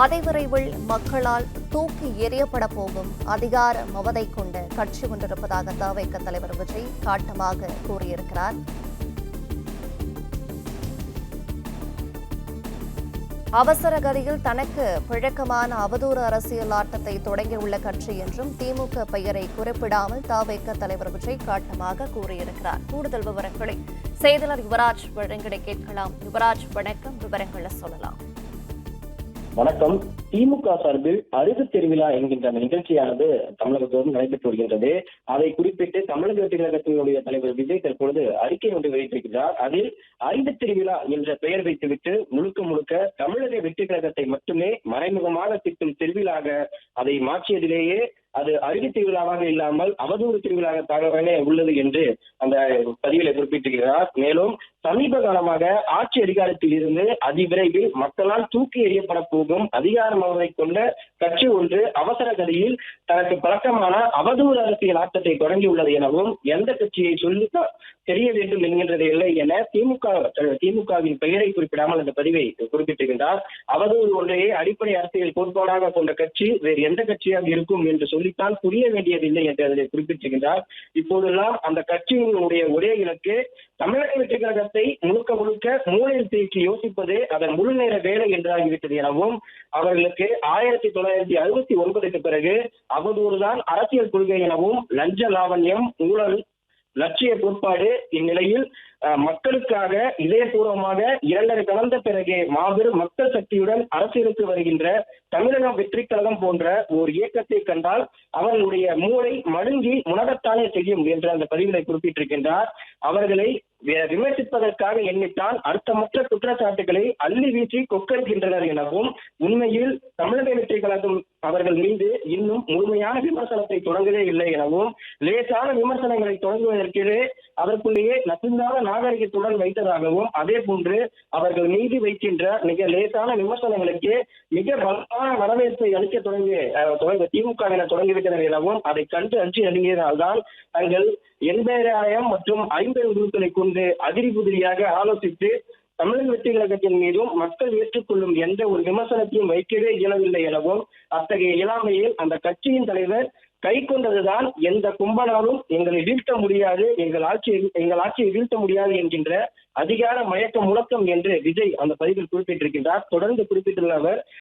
அதிவிரைவில் மக்களால் தூக்கி எறியப்பட போகும் அதிகார மமதை கொண்ட கட்சி ஒன்றிருப்பதாக தவிக தலைவர் விஜய் காட்டமாக கூறியிருக்கிறார். அவசர கதியில் தனக்கு பழக்கமான அவதூறு அரசியல் ஆட்டத்தை தொடங்கியுள்ள கட்சி என்றும் திமுக பெயரை குறிப்பிடாமல் தவிக தலைவர் விஜய் காட்டமாக கூறியிருக்கிறார். கூடுதல் விவரங்களை செய்தியாளர் யுவராஜ் வழங்கிட கேட்கலாம். யுவராஜ், வணக்கம். விவரங்களை சொல்லலாம். வணக்கம். திமுக சார்பில் அருகு திருவிழா என்கின்ற நிகழ்ச்சியானது தமிழகத்தோடு நடைபெற்று வருகின்றது. அதை குறிப்பிட்டு தமிழக வெற்றி கழகத்தினுடைய தலைவர் விஜய் தற்பொழுது அறிக்கை ஒன்று வெளியிட்டிருக்கிறார். அதில் அருகு திருவிழா என்ற பெயர் வைத்துவிட்டு முழுக்க தமிழக வெற்றி கழகத்தை மட்டுமே மறைமுகமாக திட்டும் திருவிழாக அதை மாற்றியதிலேயே அது அருகு திருவிழாவாக இல்லாமல் அவதூறு திருவிழாவாகவே உள்ளது என்று அந்த பதிவிலை குறிப்பிட்டிருக்கிறார். மேலும் சமீப காலமாக ஆட்சி அதிகாரத்தில் இருந்து அதிவிரைவில் மக்களால் தூக்கி எறியப்பட போகும் அதிகார மமதை கொண்ட கட்சி ஒன்று அவசர கதியில் தனக்கு பழக்கமான அவதூறு அரசியல் ஆட்டத்தை தொடங்கியுள்ளது எனவும் எந்த கட்சியை சொல்லி தெரிய வேண்டும் என்கின்றது இல்லை என திமுகவின் பெயரை குறிப்பிடாமல் அந்த பதிவை குறிப்பிட்டிருக்கின்றார். அவதூறு ஒன்றையே அடிப்படை அரசியல் கோட்பாடாக கொண்ட கட்சி வேறு எந்த கட்சியாக இருக்கும் என்று சொல்லித்தான் புரிய வேண்டியதில்லை என்று அதில் குறிப்பிட்டிருக்கின்றார். இப்போதெல்லாம் அந்த கட்சியினுடைய ஒரே இலக்கு தமிழக வெற்றி கழகத்தை முழுக்க மூலையில் தூக்கி யோசிப்பது அதன் முழு நேர வேலை என்றாகிவிட்டது எனவும் அவர்களுக்கு 1969 பிறகு அவதூறுதான் அரசியல் கொள்கை எனவும் லஞ்ச லாவண்யம், ஊழல், லட்சிய கோட்பாடு இந்நிலையில் மக்களுக்காக இதயபூர்வமாக 2 கலந்த பிறகு மாபெரும் மக்கள் சக்தியுடன் அரசியலுக்கு வருகின்ற தமிழக வெற்றி கழகம் போன்ற ஒரு இயக்கத்தை கண்டால் அவர்களுடைய மூளை மழுங்கி முனகத்தானே செய்யும் என்று அந்த பதிவிலை குறிப்பிட்டிருக்கின்றார். அவர்களை விமர்சிப்பதற்காக எண்ணித்தான் அர்த்தமற்ற குற்றச்சாட்டுகளை அள்ளி வீசி கொக்கரிக்கின்றனர் எனவும் உண்மையில் தமிழக வெற்றி கழகம் அவர்கள் மீது இன்னும் முழுமையான விமர்சனத்தை தொடங்கவே இல்லை எனவும் லேசான விமர்சனங்களை தொடங்குவதற்கே அதற்குள்ளேயே நசுந்தான நாகரிகத்துடன் வைத்ததாகவும் அதே போன்று அவர்கள் மீது வைக்கின்ற மிக லேசான விமர்சனங்களுக்கு மிக பலமான வரவேற்பை அளிக்க திமுகவினர் தொடங்கிவிட்டனர் எனவும் அதை கண்டு அஞ்சி அணுகியதால்தான் தங்கள் 80,000 மற்றும் 50 குழுக்களை கொண்டு அதிரி புதிரியாக ஆலோசித்து தமிழக வெற்றி கழகத்தின் மீதும் மக்கள் ஏற்றுக்கொள்ளும் எந்த ஒரு விமர்சனத்தையும் வைக்கவே இயலவில்லை எனவும் அத்தகைய இயலாமையில் அந்த கட்சியின் தலைவர் கை கொண்டதுதான் எந்த கும்பலாலும் எங்களை வீழ்த்த முடியாது, எங்கள் ஆட்சியை வீழ்த்த முடியாது என்கின்ற அதிகார மயக்க முழக்கம் என்று விஜய் அந்த பதிவில் குறிப்பிட்டிருக்கின்றார். தொடர்ந்து குறிப்பிட்டுள்ள அவர்